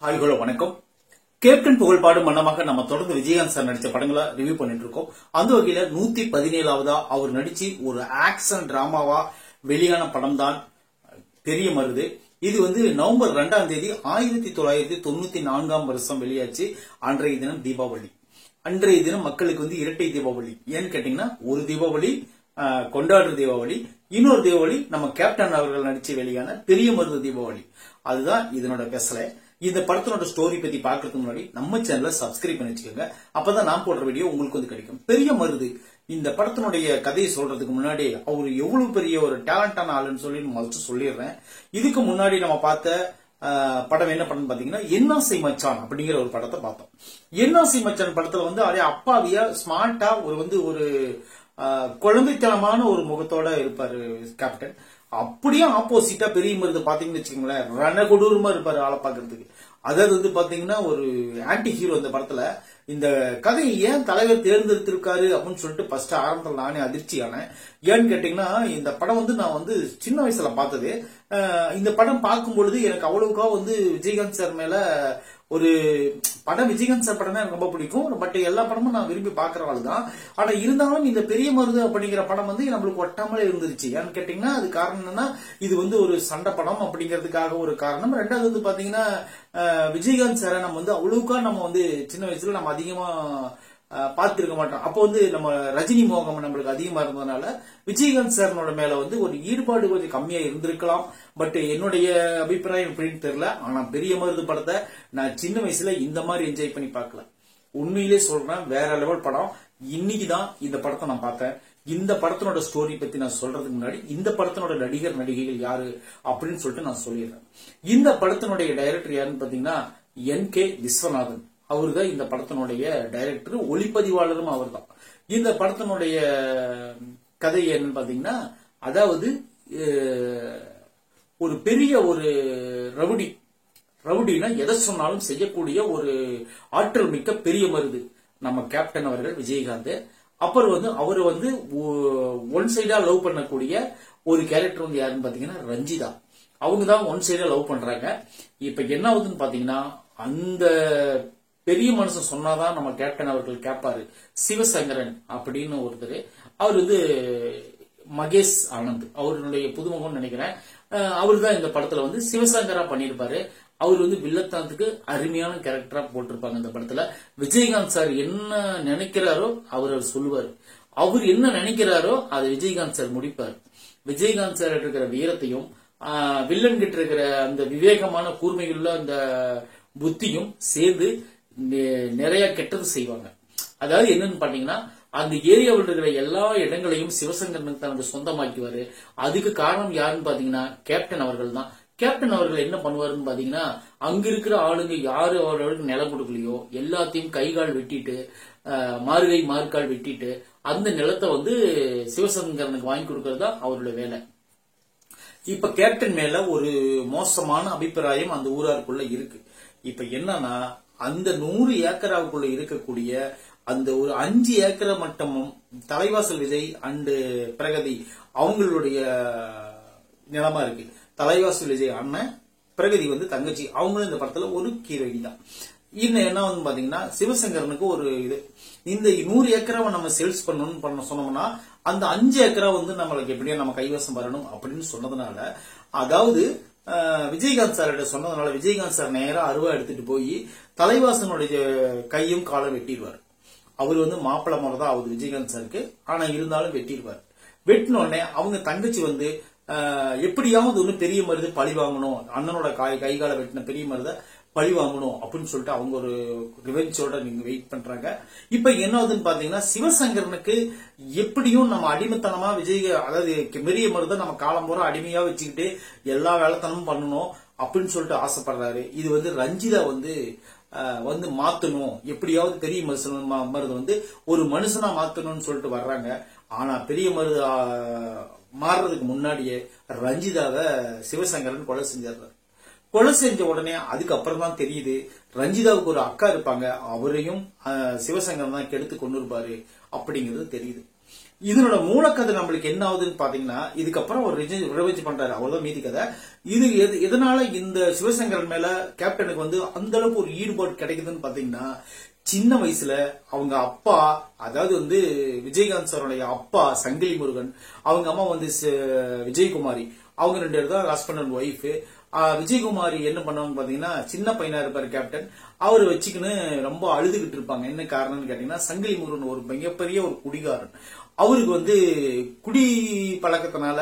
Hi hello வணக்கம். Captain புகழ்பாடும் மன்னமாக நம்ம தொடர்ந்து விஜயகாந்த் சார் நடிச்ச படங்களை ரிவ்யூ பண்ணிட்டு இருக்கோம். அந்த வகையில 117வதா அவர் நடிச்சு ஒரு ஆக்ஷன் டிராமாவா வெளியான படம் தான் தெரிய மருது. இது நவம்பர் 2ஆம் தேதி 1994ஆம் வருஷம் வெளியாச்சு. அன்றைய தினம் தீபாவளி. அன்றைய தினம் மக்களுக்கு இரட்டை தீபாவளி. ஏன்னு கேட்டீங்கன்னா, ஒரு தீபாவளி கொண்டாடுற தீபாவளி, இன்னொரு தீபாவளி நம்ம கேப்டன் அவர்கள் நடிச்சு வெளியான பெரிய மருது தீபாவளி. அதுதான் இதனோட பெசல. இந்த படத்தினோட ஸ்டோரி பத்தி பாக்குறதுக்கு முன்னாடி நம்ம சேனலை சப்ஸ்கிரைப் பண்ணி வச்சுக்கோங்க. அப்பதான் நான் போடுற வீடியோ உங்களுக்கு கிடைக்கும். பெரிய மருது இந்த படத்தினுடைய கதையை சொல்றதுக்கு முன்னாடி அவரு எவ்வளவு பெரிய ஒரு டேலண்டான ஆளுன்னு சொல்லி முதல்ல சொல்லிடுறேன். இதுக்கு முன்னாடி நம்ம பார்த்த படம் என்ன படம் பாத்தீங்கன்னா, என்னாசை மச்சான் அப்படிங்கிற ஒரு படத்தை பார்த்தோம். என்னாசை மச்சான் படத்துல அதே அப்பாவியா ஸ்மார்ட்டா ஒரு குழந்தைத்தனமான ஒரு முகத்தோட இருப்பாரு கேப்டன். அப்படியே ஆப்போசிட்டா பெரிய மருது பாத்தீங்கன்னு வச்சுக்கோங்களேன், ரணகொடூரமா இருப்பாரு ஆளை பாக்குறதுக்கு. அதாவது பாத்தீங்கன்னா ஒரு ஆன்டி ஹீரோ. இந்த படத்துல இந்த கதையை ஏன் தலைவர் தேர்ந்தெடுத்திருக்காரு அப்படின்னு சொல்லிட்டு ஃபர்ஸ்ட் ஆரம்பத்தில் நானே அதிர்ச்சியானேன். ஏன்னு கேட்டீங்கன்னா, இந்த படம் நான் சின்ன வயசுல பார்த்தது. இந்த படம் பார்க்கும் பொழுது எனக்கு அவ்வளவுக்கா விஜயகாந்த் சார் மேல ஒரு படம், விஜயகாந்த் சார் படம் எனக்கு ரொம்ப பிடிக்கும். பட் எல்லா படமும் நான் விரும்பி பாக்குறவாள் தான். ஆனா இருந்தாலும் இந்த பெரிய மருது அப்படிங்கிற படம் நம்மளுக்கு ஒட்டாமலே இருந்துருச்சு. ஏன்னு கேட்டீங்கன்னா, அது காரணம் என்னன்னா, இது ஒரு சண்டை படம் அப்படிங்கிறதுக்காக ஒரு காரணம். ரெண்டாவது பாத்தீங்கன்னா, விஜயகாந்த் சாரை நம்ம அவ்வளவுக்கா நம்ம சின்ன வயசுல நம்ம அதிகமா பார்த்திருக்க மாட்டோம். அப்போ நம்ம ரஜினி மோகம் நம்மளுக்கு அதிகமா இருந்ததுனால விஜயகாந்த் சார் மேல ஒரு ஈடுபாடு கொஞ்சம் கம்மியா இருந்திருக்கலாம். பட் என்னுடைய அபிப்பிராயம் எப்படின்னு தெரியல. ஆனா பெரிய மருது படத்தை நான் சின்ன வயசுல இந்த மாதிரி என்ஜாய் பண்ணி பார்க்கல. உண்மையிலே சொல்றேன், வேற லெவல் படம். இன்னைக்குதான் இந்த படத்தை நான் பார்த்தேன். இந்த படத்தினோட ஸ்டோரி பத்தி நான் சொல்றதுக்கு முன்னாடி இந்த படத்தினோட நடிகர் நடிகைகள் யாரு அப்படின்னு சொல்லிட்டு நான் சொல்லிடுறேன். இந்த படத்தினுடைய டைரக்டர் யாருன்னு பாத்தீங்கன்னா என்.கே. விஸ்வநாதன். அவரு தான் இந்த படத்தினுடைய டைரக்டர், ஒளிப்பதிவாளரும் அவர் தான். இந்த படத்தினுடைய கதை என்னன்னு பாத்தீங்கன்னா, அதாவது ஒரு பெரிய ஒரு ரவுடினா எதை சொன்னாலும் செய்யக்கூடிய ஒரு ஆற்றல் மிக்க பெரிய மருது நம்ம கேப்டன் அவர்கள் விஜயகாந்த். அப்புறம் அவரு ஒன் சைடா லவ் பண்ணக்கூடிய ஒரு கேரக்டர் யாருன்னு பாத்தீங்கன்னா ரஞ்சிதா. அவங்க தான் ஒன் சைடா லவ் பண்றாங்க. இப்ப என்ன ஆகுதுன்னு பாத்தீங்கன்னா, அந்த பெரிய மனுஷன் சொன்னாதான் நம்ம கேப்டன் அவர்கள் கேட்பாரு. சிவசங்கரன் அப்படின்னு ஒருத்தர், அவர் மகேஷ் ஆனந்த், அவருடைய புதுமுகம் நினைக்கிறேன். அவரு தான் இந்த படத்துல சிவசங்கரா பண்ணிருப்பாரு. அவர் வில்லத்தனத்துக்கு அருமையான கேரக்டரா போட்டிருப்பாங்க இந்த படத்துல. விஜயகாந்த் சார் என்ன நினைக்கிறாரோ அவர் சொல்லுவாரு. அவர் என்ன நினைக்கிறாரோ அதை விஜயகாந்த் சார் முடிப்பார். விஜயகாந்த் சார் இருக்கிற வீரத்தையும் வில்லன் கிட்ட இருக்கிற அந்த விவேகமான கூர்மையுள்ள அந்த புத்தியும் சேர்ந்து நிறைய கெட்டது செய்வாங்க. அதாவது என்னன்னு பாத்தீங்கன்னா, அந்த ஏரியாவில் இருக்கிற எல்லா இடங்களையும் சிவசங்கரனுக்கு தனது சொந்தமாக்குவாரு. அதுக்கு காரணம் யாருன்னு பாத்தீங்கன்னா கேப்டன் அவர்கள் தான். கேப்டன் அவர்கள் என்ன பண்ணுவாருன்னு பாத்தீங்கன்னா, அங்க இருக்கிற ஆளுங்க யாரு அவர்களுக்கு நிலம் கொடுக்கலையோ எல்லாத்தையும் கைகால் வெட்டிட்டு, மார்கை மார்கால் வெட்டிட்டு அந்த நிலத்தை சிவசங்கரனுக்கு வாங்கி கொடுக்கறது தான் அவருடைய வேலை. இப்ப கேப்டன் மேல ஒரு மோசமான அபிப்பிராயம் அந்த ஊராருக்குள்ள இருக்கு. இப்ப என்னன்னா, அந்த 100 ஏக்கராவுக்குள்ள இருக்கக்கூடிய அந்த ஒரு 5 ஏக்கரை மட்டுமும் தலைவாசல் விஜய் அண்ட் பிரகதி அவங்களுடைய நிலமா இருக்கு. தலைவாசல் விஜய் அண்ணன், பிரகதி தங்கச்சி. அவங்களும் இந்த படத்துல ஒரு ஹீரோயின் தான். இன்னும் என்ன பாத்தீங்கன்னா, சிவசங்கரனுக்கு ஒரு இந்த 100 ஏக்கரை நம்ம சேல்ஸ் பண்ணணும்னு சொன்னோம்னா அந்த 5 ஏக்கரா நம்மளுக்கு எப்படியா நம்ம கைவசம் வரணும் அப்படின்னு சொன்னதுனால, அதாவது விஜயகாந்த் சார் சொன்னதுனால விஜயகாந்த் சார் நேரா அருவா எடுத்துட்டு போய் தலைவாசனுடைய கையும் காலம் வெட்டிடுவார். அவர் மாப்பிள்ள முறை தான் ஆகுது விஜயகாந்த் சாருக்கு. ஆனா இருந்தாலும் வெட்டிடுவார். வெட்டினோடனே அவங்க தங்கச்சி எப்படியாவது பெரிய மருது பழி வாங்கணும், அண்ணனோட கைகால வெட்டின பெரிய மருத பழி வாங்கணும் அப்படின்னு சொல்லிட்டு அவங்க ஒரு ரிவெஞ்சோட நீங்க வெயிட் பண்றாங்க. இப்ப என்ன ஆகுதுன்னு பாத்தீங்கன்னா, சிவசங்கரனுக்கு எப்படியும் நம்ம அடிமைத்தனமா அதாவது பெரிய மருத நம்ம காலம் பூரா அடிமையா வச்சுக்கிட்டு எல்லா வேலைத்தனமும் பண்ணணும் அப்படின்னு சொல்லிட்டு ஆசைப்படுறாரு. இது ரஞ்சிதா மாத்தணும், எப்படியாவது பெரிய மருது ஒரு மனுஷனா மாத்தணும்னு சொல்லிட்டு வர்றாங்க. ஆனா பெரிய மருது மாறுறதுக்கு முன்னாடியே ரஞ்சிதாவை சிவசங்கரன் கொலை செஞ்சிடறாரு. கொலை செஞ்ச உடனே அதுக்கப்புறம் தான் தெரியுது, ரஞ்சிதாவுக்கு ஒரு அக்கா இருப்பாங்க, அவரையும் சிவசங்கரன் தான் கெடுத்து கொண்டு இருப்பாரு அப்படிங்கிறது தெரியுது. இதனோட மூலக்கதை நம்மளுக்கு என்ன ஆகுதுன்னு பாத்தீங்கன்னா, இதுக்கப்புறம் ஒரு ரிவெஞ்ச் பண்றாரு, அவ்வளவுதான் மீதி கதை. இது எதனால இந்த சிவசங்கரன் மேல கேப்டனுக்கு வந்து அந்த அளவுக்கு ஒரு ஈடுபாடு கிடைக்குதுன்னு பாத்தீங்கன்னா, சின்ன வயசுல அவங்க அப்பா, அதாவது வந்து விஜயகாந்த் சாருடைய அப்பா சங்கிலி முருகன், அவங்க அம்மா வந்து விஜயகுமாரி, அவங்க 2 பேர் தான் ஹஸ்பண்ட் அண்ட் ஒய்ஃப். விஜயகுமாரி என்ன பண்ணுவாங்க பாத்தீங்கன்னா, சின்ன பையனா இருப்பாரு கேப்டன், அவரு வச்சுக்கின்னு ரொம்ப அழுதுகிட்டு இருப்பாங்க. என்ன காரணம்னு கேட்டீங்கன்னா, சங்கிலி முருகன் ஒரு மிகப்பெரிய ஒரு குடிகாரன். அவருக்கு வந்து குடி பழக்கத்தினால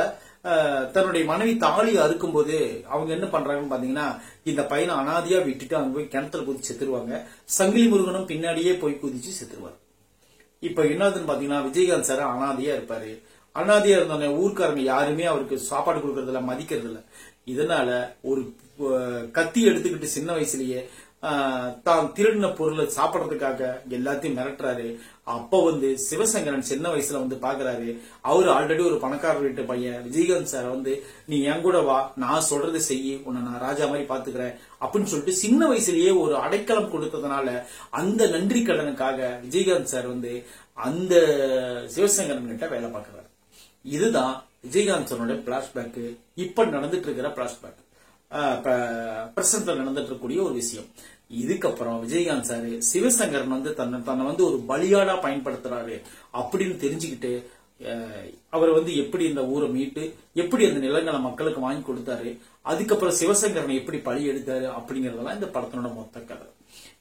தன்னுடைய மனைவி தாலி அறுக்கும் போது அவங்க என்ன பண்றாங்கன்னு பாத்தீங்கன்னா, இந்த பையனை அனாதையா விட்டுட்டு அங்க போய் கிணத்துல குதிச்சு செத்துருவாங்க. சங்கிலி முருகனும் பின்னாடியே போய் குதிச்சு செத்துருவாரு. இப்ப என்னதுன்னு பாத்தீங்கன்னா, விஜயகாந்த் சார் அனாதையா இருப்பாரு. அனாதையா இருந்தோடனே ஊர்க்காரங்க யாருமே அவருக்கு சாப்பாடு கொடுக்கறது இல்ல, மதிக்கிறது இல்ல. இதனால ஒரு கத்தி எடுத்துக்கிட்டு சின்ன வயசுலயே தான் திருடின பொருளை சாப்பிடறதுக்காக எல்லாத்தையும் மிரட்டுறாரு. அப்ப வந்து சிவசங்கரன் சின்ன வயசுல வந்து பாக்குறாரு, அவரு ஆல்ரெடி ஒரு பணக்காரர் வீட்டு பையன். விஜயகாந்த் சார் வந்து நீ என் கூட வா, நான் சொல்றது செய்யி, உன்னை நான் ராஜா மாதிரி பாத்துக்கிறேன் அப்படின்னு சொல்லிட்டு சின்ன வயசுலயே ஒரு அடைக்கலம் கொடுத்ததுனால அந்த நன்றி கடனுக்காக விஜயகாந்த் சார் வந்து அந்த சிவசங்கரன் கிட்ட வேலை பார்க்கிறாரு. இதுதான் விஜயகாந்த் சாரோட பிளாஷ்பேக், இப்ப நடந்துட்டு இருக்கிற பிளாஷ்பேக், பிரசன்ட்ல நடந்துட்டு இருக்கக்கூடிய ஒரு விஷயம். இதுக்கப்புறம் விஜயகாந்த் சார் சிவசங்கரன் வந்து தன்னை வந்து ஒரு பலியாடா பயன்படுத்துறாரு அப்படின்னு தெரிஞ்சுக்கிட்டு அவர் வந்து எப்படி இந்த ஊரை மீட்டு எப்படி அந்த நிலங்களை மக்களுக்கு வாங்கி கொடுத்தாரு, அதுக்கப்புறம் சிவசங்கரனை எப்படி பழி எடுத்தாரு அப்படிங்கறதெல்லாம் இந்த படத்தோட மொத்த கதை.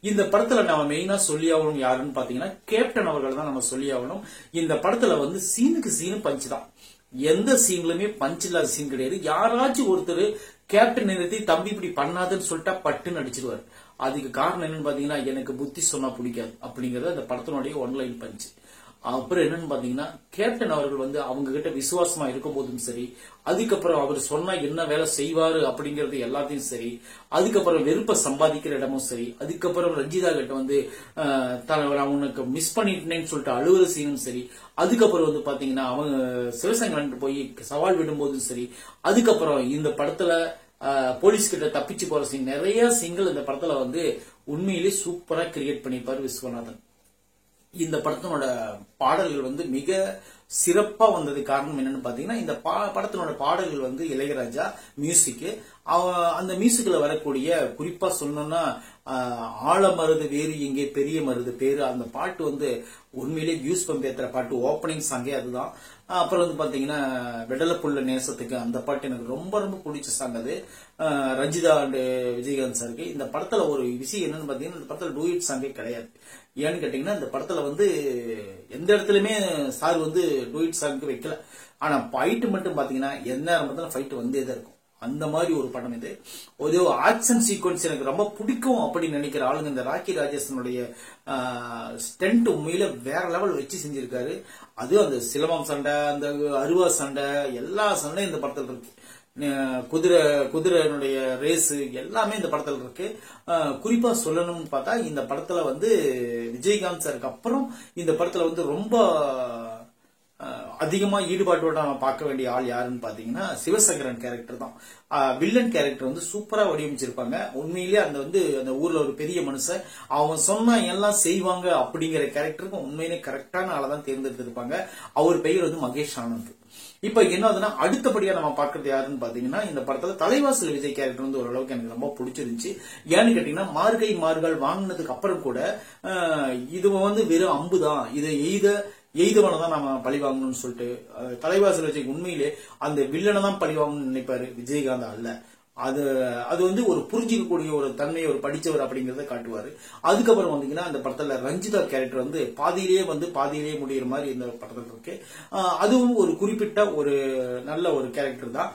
இந்த படத்துல நம்ம மெயினா சொல்லி ஆகணும் யாருன்னு பாத்தீங்கன்னா, கேப்டன் அவர்கள் தான் நம்ம சொல்லி ஆகணும். இந்த படத்துல வந்து சீனுக்கு சீனு பஞ்சு தான், எந்த சீன்லயுமே பஞ்ச் இல்லாத சீன் கிடையாது. யாராச்சும் ஒருத்தர் கேப்டன் நிறுத்தி தம்பி இப்படி பண்ணாதுன்னு சொல்லிட்டா பட்டுன்னு அடிச்சிருவாரு. அதுக்கு காரணம் என்னன்னு பாத்தீங்கன்னா, எனக்கு புத்தி சொன்னா பிடிக்காது அப்படிங்கறது அந்த படத்தினுடைய ஒன்லைன் பஞ்ச். அப்புறம் என்னன்னு பாத்தீங்கன்னா, கேப்டன் அவர்கள் வந்து அவங்க கிட்ட விசுவாசமா இருக்கும் போதும் சரி, அதுக்கப்புறம் அவர் சொன்னா என்ன வேலை செய்வாரு அப்படிங்கறது எல்லாத்தையும் சரி, அதுக்கப்புறம் வெறுப்ப சம்பாதிக்கிற இடமும் சரி, அதுக்கப்புறம் ரஞ்சிதா கிட்ட வந்து அவனுக்கு மிஸ் பண்ணிட்டேன்னு சொல்லிட்டு அழுகுற சீனும் சரி, அதுக்கப்புறம் வந்து பாத்தீங்கன்னா அவங்க சிவசங்கரன் போய் சவால் விடும் போதும் சரி, அதுக்கப்புறம் இந்த படத்துல போலீஸ் கிட்ட தப்பிச்சு போற சீன், நிறைய சீன்கள் இந்த படத்துல வந்து உண்மையிலேயே சூப்பரா கிரியேட் பண்ணிருப்பாரு விஸ்வநாதன். இந்த படத்தினோட பாடல்கள் வந்து மிக சிறப்பா வந்தது காரணம் என்னன்னு பாத்தீங்கன்னா, இந்த படத்தினோட பாடல்கள் வந்து இளையராஜா மியூசிக், அந்த மியூசிக்ல வரக்கூடிய குறிப்பா சொல்லணும்னா ஆழமருது வேறு எங்கே பெரிய மருது பேரு, அந்த பாட்டு வந்து உண்மையிலேயே வியூஸ் பம்ப் ஏத்துற பாட்டு, ஓப்பனிங் சாங்கே அதுதான். அப்புறம் வந்து பாத்தீங்கன்னா வெடலப்புள்ள நேசத்துக்கு, அந்த பாட்டு எனக்கு ரொம்ப ரொம்ப பிடிச்ச சாங் அது, ரஞ்சிதா அண்ட் விஜயகாந்த் சாருக்கு. இந்த படத்துல ஒரு விஷயம் என்னன்னு பாத்தீங்கன்னா, இந்த படத்துல டூயிட் சாங்கே கிடையாது. ஏன்னு கேட்டீங்கன்னா, இந்த படத்துல வந்து எந்த இடத்துலயுமே சார் வந்து டூயிட் சாங்க்கு வைக்கல. ஆனா ஃபைட் மட்டும் பாத்தீங்கன்னா எந்த நேரம் பார்த்தாலும் ஃபைட் வந்தேதான் இருக்கும். அந்த மாதிரி ஒரு படம் இது. ஒரு ஆக்ஷன் சீக்வன்ஸ் எனக்கு ரொம்ப பிடிக்கும் அப்படின்னு நினைக்கிற ஆளுங்க இந்த ராக்கி ராஜேஷனுடைய ஸ்டென்ட் உண்மையில வேற லெவல் வச்சு செஞ்சிருக்காரு. அது அந்த சிலம்பம் சண்டை, அந்த அருவா சண்டை, எல்லா சண்டையும் இந்த படத்துல இருக்கு. குதிரைனுடைய ரேஸ் எல்லாமே இந்த படத்துல இருக்கு. குறிப்பா சொல்லணும்னு பார்த்தா, இந்த படத்துல வந்து விஜயகாந்த் சாருக்கு அப்புறம் இந்த படத்துல வந்து ரொம்ப அதிகமா ஈடுபாட்டோட நம்ம பார்க்க வேண்டிய ஆள் யாருன்னு பாத்தீங்கன்னா சிவசங்கரன் கேரக்டர் தான். வில்லன் கேரக்டர் வந்து சூப்பரா வடிவமைச்சிருப்பாங்க. உண்மையிலேயே அந்த ஊர்ல ஒரு பெரிய மனுஷன், அவன் சொன்னா எல்லாம் செய்வாங்க அப்படிங்கிற கேரக்டருக்கு உண்மையிலே கரெக்டான ஆளதான் தேர்ந்தெடுத்திருப்பாங்க. அவர் பெயர் வந்து மகேஷ் ஆனந்த். இப்ப என்ன ஆகுதுன்னா, அடுத்தபடியா நம்ம பாக்குறது யாருன்னு பாத்தீங்கன்னா, இந்த படத்துல தலைவாசல் விஜய் கேரக்டர் வந்து ஓரளவுக்கு எனக்கு ரொம்ப பிடிச்சிருந்துச்சு. ஏன்னு கேட்டீங்கன்னா, மார்கள் வாங்கினதுக்கு அப்புறம் கூட இது வந்து வெறும் அம்புதான், இதை எய்தவனை தான் நம்ம பழி வாங்கணும்னு சொல்லிட்டு தலைவாசல் விஜய் உண்மையிலே அந்த வில்லனை தான் பழி வாங்கணும்னு நினைப்பாரு, விஜயகாந்த் அல்ல. அது வந்து ஒரு புரிஞ்சிக்கக்கூடிய ஒரு தன்மையை ஒரு படிச்சவர் அப்படிங்கறத காட்டுவாரு. அதுக்கப்புறம் வந்தீங்கன்னா, அந்த படத்துல ரஞ்சிதா கேரக்டர் வந்து பாதியிலேயே முடிகிற மாதிரி இந்த படத்துல இருக்கு. அதுவும் ஒரு குறிப்பிட்ட ஒரு நல்ல ஒரு கேரக்டர் தான்.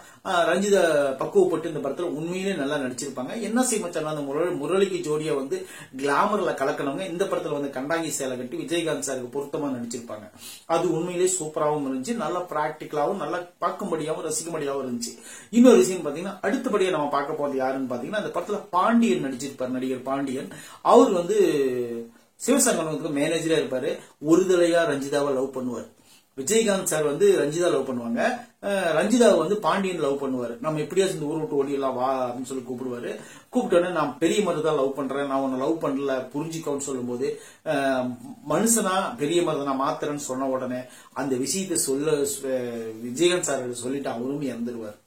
ரஞ்சிதா பக்குவப்பட்டு இந்த படத்துல உண்மையிலே நல்லா நடிச்சிருப்பாங்க. என்ன செய்ய மச்சான், அந்த முரளிக்கு ஜோடியா வந்து கிளாமர்ல கலக்கணவங்க இந்த படத்துல வந்து கண்டாங்கி சேலை கட்டி விஜயகாந்த் சாருக்கு பொருத்தமா நடிச்சிருப்பாங்க. அது உண்மையிலேயே சூப்பராகவும் இருந்துச்சு, நல்லா பிராக்டிகலாவும் நல்லா பார்க்கும்படியாவும் ரசிக்கும்படியாவும் இருந்துச்சு. இன்னொரு விஷயம் பாத்தீங்கன்னா, அடுத்தபடியா நம்ம பார்க்க போறது யாருன்னு பாத்தீங்கன்னா, அந்த படத்துல பாண்டியன் நடிச்சிருப்பாரு, நடிகர் பாண்டியன். அவர் வந்து சிவசங்கரனுக்கு மேனேஜரா இருப்பாரு. ஒரு தடவையா ரஞ்சிதாவை லவ் பண்ணுவார். விஜயகாந்த் சார் வந்து ரஞ்சிதா லவ் பண்ணுவாங்க. ரஞ்சிதாவை வந்து பாண்டியன் லவ் பண்ணுவாரு. நம்ம எப்படியாச்சும் இந்த ஊர் விட்டு ஓடிடலாம் வா அப்படின்னு சொல்லி கூப்பிடுவாரு. கூப்பிட்டோன்னே நான் பெரிய மருதான் லவ் பண்றேன், நான் உன்னை லவ் பண்ணல புரிஞ்சுக்கோன்னு சொல்லும் போது மனுஷனா பெரிய மருதனா மாத்திரன்னு சொன்ன உடனே அந்த விஷயத்தை விஜயகாந்த் சார் சொல்லிட்டு அவரும் இறந்துருவார்.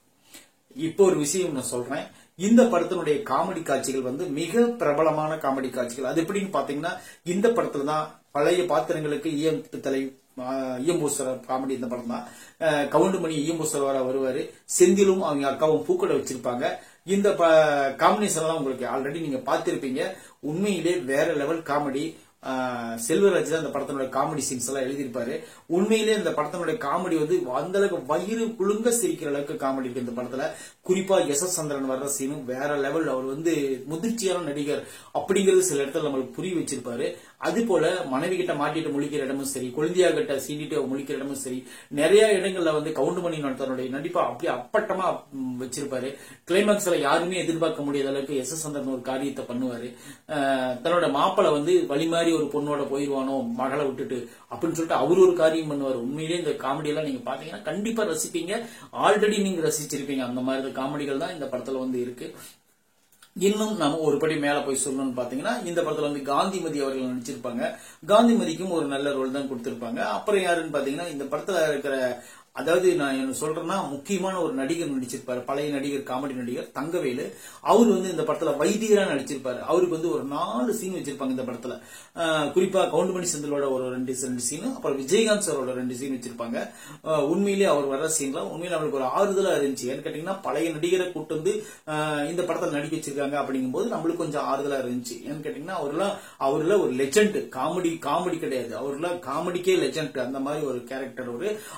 இப்போ ஒரு விஷயம் நான் சொல்றேன். இந்த படத்தினுடைய காமெடி காட்சிகள் வந்து மிக பிரபலமான காமெடி காட்சிகள். அது எப்படின்னு பாத்தீங்கன்னா, இந்த படத்துல தான் பழைய பாத்திரங்களுக்கு ஈயம்பூசர் காமெடி இந்த படம் தான். கவுண்டுமணி ஈயம்பூசர் வருவாரு, செந்திலும் அவங்க அக்காவும் பூக்கடை வச்சிருப்பாங்க. இந்த காம்பினேஷன் எல்லாம் உங்களுக்கு ஆல்ரெடி நீங்க பாத்திருப்பீங்க. உண்மையிலே வேற லெவல் காமெடி. செல்வராஜ் தான் இந்த படத்தினுடைய காமெடி சீன்ஸ் எல்லாம் எழுதியிருப்பாரு. உண்மையிலே இந்த படத்தினுடைய காமெடி வந்து அந்த அளவுக்கு வயிறு குழுங்க சிரிக்கிற அளவுக்கு காமெடி இருக்கு இந்த படத்துல. குறிப்பா எஸ் சந்திரன் வர்ற சீனும் வேற லெவல். அவர் வந்து முதிர்ச்சியான நடிகர் அப்படிங்கிறது சில இடத்துல நம்மளுக்கு புரிய வச்சிருப்பாரு. அது போல மனைவி கிட்ட மாட்டிட்டு முழிக்கிற இடமும் சரி, குழந்தையா கிட்ட சீண்டிட்டு முழிக்கிற இடமும் சரி, நிறைய இடங்கள்ல வந்து கவுண்டுமணி தன்னுடைய நடிப்பா அப்படியே அப்பட்டமா வச்சிருப்பாரு. கிளைமாக்ஸ்ல யாருமே எதிர்பார்க்க முடியாத அளவுக்கு எஸ் சந்திரன் ஒரு காரியத்தை பண்ணுவாரு. தன்னோட மாப்பிளை வந்து வழி மாதிரி ஒரு பொண்ணோட போயிருவானோ மகளை விட்டுட்டு அப்படின்னு சொல்லிட்டு அவரு ஒரு காரியம் பண்ணுவாரு. உண்மையிலேயே இந்த காமெடி எல்லாம் நீங்க பாத்தீங்கன்னா கண்டிப்பா ரசிப்பீங்க. ஆல்ரெடி நீங்க ரசிச்சிருப்பீங்க. அந்த மாதிரி காமெடிகள் தான் இந்த படத்துல வந்து இருக்கு. இன்னும் நம்ம ஒரு படி மேல போய் சொல்லணும்னு பாத்தீங்கன்னா, இந்த படத்துல வந்து காந்திமதி அவர்கள் நடிச்சிருப்பாங்க. காந்திமதிக்கும் ஒரு நல்ல ரோல் தான் கொடுத்திருப்பாங்க. அப்புறம் யாருன்னு பாத்தீங்கன்னா, இந்த படத்துல இருக்கிற அதாவது நான் என்ன சொல்றேன்னா, முக்கியமான ஒரு நடிகர் நடிச்சிருப்பாரு. பழைய நடிகர், காமெடி நடிகர் தங்கவேலு. அவர் வந்து இந்த படத்துல வைத்தியரா நடிச்சிருப்பாரு. அவருக்கு வந்து ஒரு 4 சீன் வச்சிருப்பாங்க இந்த படத்துல. குறிப்பா கவுண்டுமணி செந்திலோட ஒரு 2 சீன், அப்புறம் விஜயகாந்த் சாரோட 2 சீன் வச்சிருப்பாங்க. உண்மையிலேயே அவர் வர்ற சீன்ல உண்மையில அவருக்கு ஒரு ஆறுதலா இருந்துச்சு. ஏன்னு கேட்டீங்கன்னா, பழைய நடிகரை கூட்டு வந்து இந்த படத்துல நடிக்க வச்சிருக்காங்க அப்படிங்கும் போது நம்மளுக்கு கொஞ்சம் ஆறுதலா இருந்துச்சு. ஏன்னு கேட்டீங்கன்னா, அவர்ல ஒரு லெஜண்ட். காமெடி கிடையாது, அவர்ல காமெடிக்கே லெஜண்ட். அந்த மாதிரி ஒரு கேரக்டர்.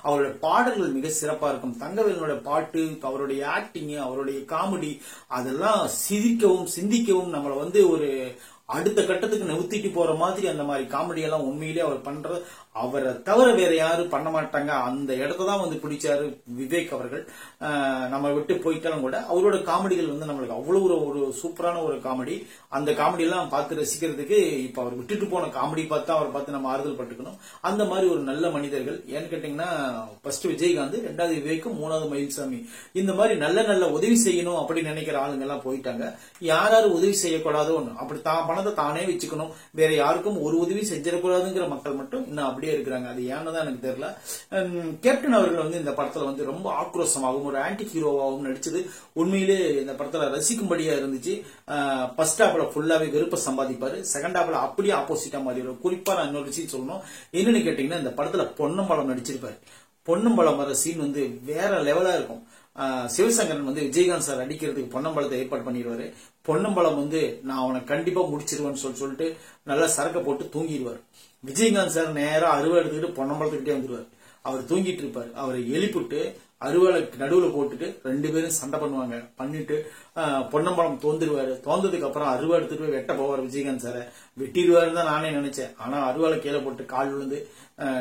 அவரோட பாடல்கள் மிக சிறப்பா இருக்கும். தங்கவேலனோட பாட்டு, அவருடைய ஆக்டிங், அவருடைய காமெடி அதெல்லாம் சிரிக்கவும் சிந்திக்கவும் நம்மள வந்து ஒரு அடுத்த கட்டத்துக்கு நவுத்திட்டு போற மாதிரி அந்த மாதிரி காமெடி எல்லாம் உண்மையிலேயே அவர் பண்றது. அவரை தவிர வேற யாரும் பண்ண மாட்டாங்க. அந்த இடத்தான் வந்து பிடிச்சாரு விவேக் அவர்கள். நம்ம விட்டு போயிட்டாலும் கூட அவரோட காமெடிகள் வந்து நம்மளுக்கு அவ்வளவு ஒரு சூப்பரான ஒரு காமெடி. அந்த காமெடி எல்லாம் பார்த்து ரசிக்கிறதுக்கு இப்ப அவர் விட்டுட்டு போன காமெடி பார்த்தா அவரை பார்த்து நம்ம ஆறுதல் பட்டுக்கணும். அந்த மாதிரி ஒரு நல்ல மனிதர்கள். ஏன்னு கேட்டீங்கன்னா, ஃபர்ஸ்ட் விஜயகாந்த், 2வது விவேக், 3வது மயில்சாமி. இந்த மாதிரி நல்ல உதவி செய்யணும் அப்படின்னு நினைக்கிற ஆளுங்க எல்லாம் போயிட்டாங்க. யாராரு உதவி செய்யக்கூடாதோ அப்படி பணத்தை தானே வச்சுக்கணும், வேற யாருக்கும் ஒரு உதவி செஞ்சிடக்கூடாதுங்கிற மக்கள் மட்டும் இன்னும் அப்படியே இருக்கிறாங்க. அது ஏன்னு எனக்கு தெரியல. கேப்டன் அவர்கள் வந்து இந்த படத்துல வந்து ரொம்ப ஆக்ரோஷமாகவும் ஒரு ஆன்டி ஹீரோவாகவும் நடிச்சது உண்மையிலே இந்த படத்துல ரசிக்கும்படியா இருந்துச்சு. ஃபர்ஸ்ட் ஹாப்ல ஃபுல்லாவே வெறுப்ப சம்பாதிப்பாரு, செகண்ட் ஹாப்ல அப்படியே ஆப்போசிட்டா மாறி வரும். குறிப்பா நான் இன்னொரு விஷயம் சொல்லணும். என்னன்னு கேட்டீங்கன்னா, இந்த படத்துல பொன்னம்பலம் நடிச்சிருப்பாரு. பொன்னம்பலம் வர சீன் வந்து வேற லெவலா இருக்கும். சிவசங்கரன் வந்து விஜயகாந்த் சார் அடிக்கிறதுக்கு பொன்னம்பலத்தை ஏற்பாடு பண்ணிடுவாரு. பொன்னம்பலம் வந்து நான் அவனை கண்டிப்பா முடிச்சிருவேன்னு சொல்லிட்டு நல்லா சரக்க போட்டு தூங்கிடுவார். விஜயகாந்த் சார் நேரா அருவா எடுத்துக்கிட்டு பொன்னம்பலத்துக்கிட்டே வந்துடுவார். அவர் தூங்கிட்டு இருப்பாரு. அவரை எழுப்பிட்டு அருவாளை நடுவுல போட்டுட்டு 2 பேரும் சண்டை பண்ணுவாங்க. பண்ணிட்டு பொன்னம்பலம் தோந்துருவாரு. தோந்ததுக்கு அப்புறம் அருவா எடுத்துட்டு போய் வெட்ட போவார் விஜயகாந்த் சாரை. வெட்டிடுவாருன்னு தான் நானே நினைச்சேன். ஆனா அருவாளை கீழே போட்டு கால் விழுந்து,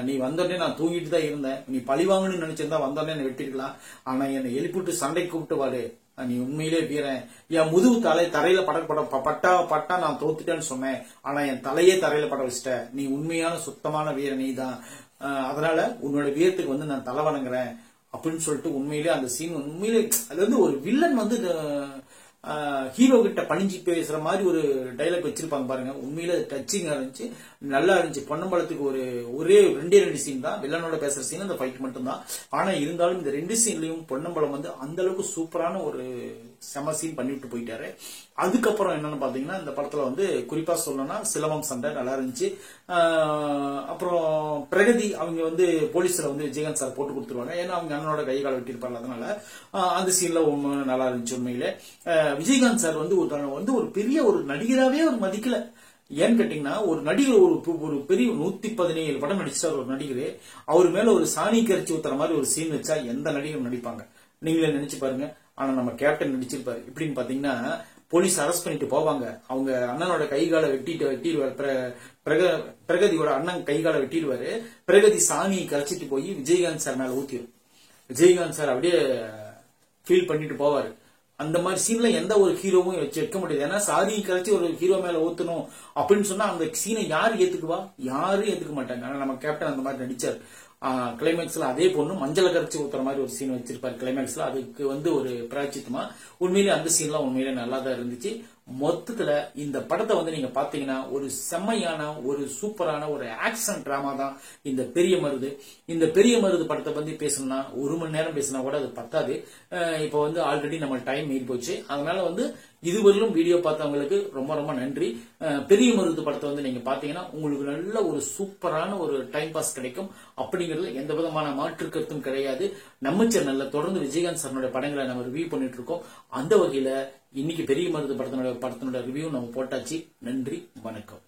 நீ வந்தோடனே நான் தூங்கிட்டு தான் இருந்தேன், நீ பழி வாங்கணும்னு நினைச்சிருந்தா வந்தோடனே என்னை வெட்டிருக்கலாம், ஆனா என்னை எழுப்பிட்டு சண்டை கூப்பிட்டு வாரு, நீ உண்மையிலே வீரன், என் முதுகு தரையில பட்டா நான் தோத்துட்டேன்னு சொன்னேன், ஆனா என் தலையே தரையில பட வச்சிட்ட, நீ உண்மையான சுத்தமான வீரன் நீ தான், அதனால உன்னோட வீரத்துக்கு வந்து நான் தலை வணங்குறேன் அப்படின்னு சொல்லிட்டு உண்மையிலே அந்த சீன் உண்மையிலே அது வந்து ஒரு வில்லன் வந்து ஹீரோ கிட்ட பணிஞ்சு பேசுற மாதிரி ஒரு டைலாக் வச்சிருப்பாங்க பாருங்க. உண்மையில டச்சிங்கா இருந்துச்சு, நல்லா இருந்துச்சு. பொன்னம்பலத்துக்கு ஒரே 2 சீன் தான் வில்லனோட பேசுற சீன், அந்த ஃபைட் மட்டும் தான். ஆனா இருந்தாலும் இந்த 2 சீன்லயும் பொன்னம்பலம் வந்து அந்த அளவுக்கு சூப்பரான ஒரு செம சீன் பண்ணிவிட்டு போயிட்டாரு. அதுக்கப்புறம் என்னன்னு பாத்தீங்கன்னா, இந்த படத்துல வந்து குறிப்பா சொல்லணும்னா சிலம்பம் சண்டை நல்லா இருந்துச்சு. அப்புறம் பிரகதி அவங்க வந்து போலீஸ்ல வந்து விஜயகாந்த் சார் போட்டு கொடுத்துருவாங்க. ஏன்னா அவங்க அண்ணனோட கை கால வெட்டிருப்பாரு. அதனால அந்த சீன்ல நல்லா இருந்துச்சு. உண்மையிலே விஜயகாந்த் சார் வந்து ஒரு பெரிய ஒரு நடிகராவே ஒரு மதிக்கல. ஏன்னு கேட்டீங்கன்னா, ஒரு நடிகர் ஒரு பெரிய 117 படம் நடிச்சார் ஒரு நடிகர். அவர் மேல ஒரு சாணி கரைச்சி ஊத்துற மாதிரி ஒரு சீன் வச்சா எந்த நடிகரும் நடிப்பாங்க, நீங்களே நினைச்சு பாருங்க. ஆனா நம்ம கேப்டன் நடிச்சிருப்பாரு. இப்படின்னு பாத்தீங்கன்னா, போலீஸ் அரெஸ்ட் பண்ணிட்டு போவாங்க. அவங்க அண்ணனோட கைகால வெட்டிடுவாரு. பிரகதியோட அண்ணன் கைகால வெட்டிடுவாரு. பிரகதி சாணியை கரைச்சிட்டு போய் விஜயகாந்த் சார் மேல ஊத்திடும். விஜயகாந்த் சார் அப்படியே ஃபீல் பண்ணிட்டு போவாரு. அந்த மாதிரி சீன்ல எந்த ஒரு ஹீரோவும் வைக்க முடியாது. ஏன்னா சாரியை கரைச்சி ஒரு ஹீரோ மேல ஊத்தணும் அப்படின்னு சொன்னா அந்த சீனை யாரு ஏத்துக்குவா? யாரும் ஏத்துக்க மாட்டாங்க. ஆனா நம்ம கேப்டன் அந்த மாதிரி நடிச்சாரு. கிளைமேக்ஸ்ல அதே பொண்ணு மஞ்சள் கரைச்சி ஊத்துற மாதிரி ஒரு சீன் வச்சிருப்பாரு கிளைமேக்ஸ்ல. அதுக்கு வந்து ஒரு பிராய்ச்சித்தமா உண்மையிலே அந்த சீன்லாம் உண்மையிலே நல்லா தான் இருந்துச்சு. மொத்தத்துல இந்த படத்தை வந்து நீங்க பாத்தீங்கன்னா ஒரு செம்மையான ஒரு சூப்பரான ஒரு ஆக்ஷன் டிராமா தான் இந்த பெரிய மருது. இந்த பெரிய மருது படத்தை பத்தி பேசணும்னா 1 மணி நேரம் பேசினா கூட அது பத்தாது. இப்ப வந்து ஆல்ரெடி நம்ம டைம் மீறி போச்சு. அதனால வந்து இதுவரையிலும் வீடியோ பார்த்தவங்களுக்கு ரொம்ப ரொம்ப நன்றி. பெரிய மருது படத்தை வந்து நீங்க பாத்தீங்கன்னா உங்களுக்கு நல்ல ஒரு சூப்பரான ஒரு டைம் பாஸ் கிடைக்கும். அப்படிங்கிறது எந்த விதமான மாற்று கருத்தும் கிடையாது. நம்ம சேனல்ல தொடர்ந்து விஜயகாந்த் சாரோட படங்களை நம்ம ரிவ்யூ பண்ணிட்டு இருக்கோம். அந்த வகையில இன்னைக்கு பெரிய மருது படத்தினுடைய ரிவ்யூ நம்ம போட்டாச்சு. நன்றி, வணக்கம்.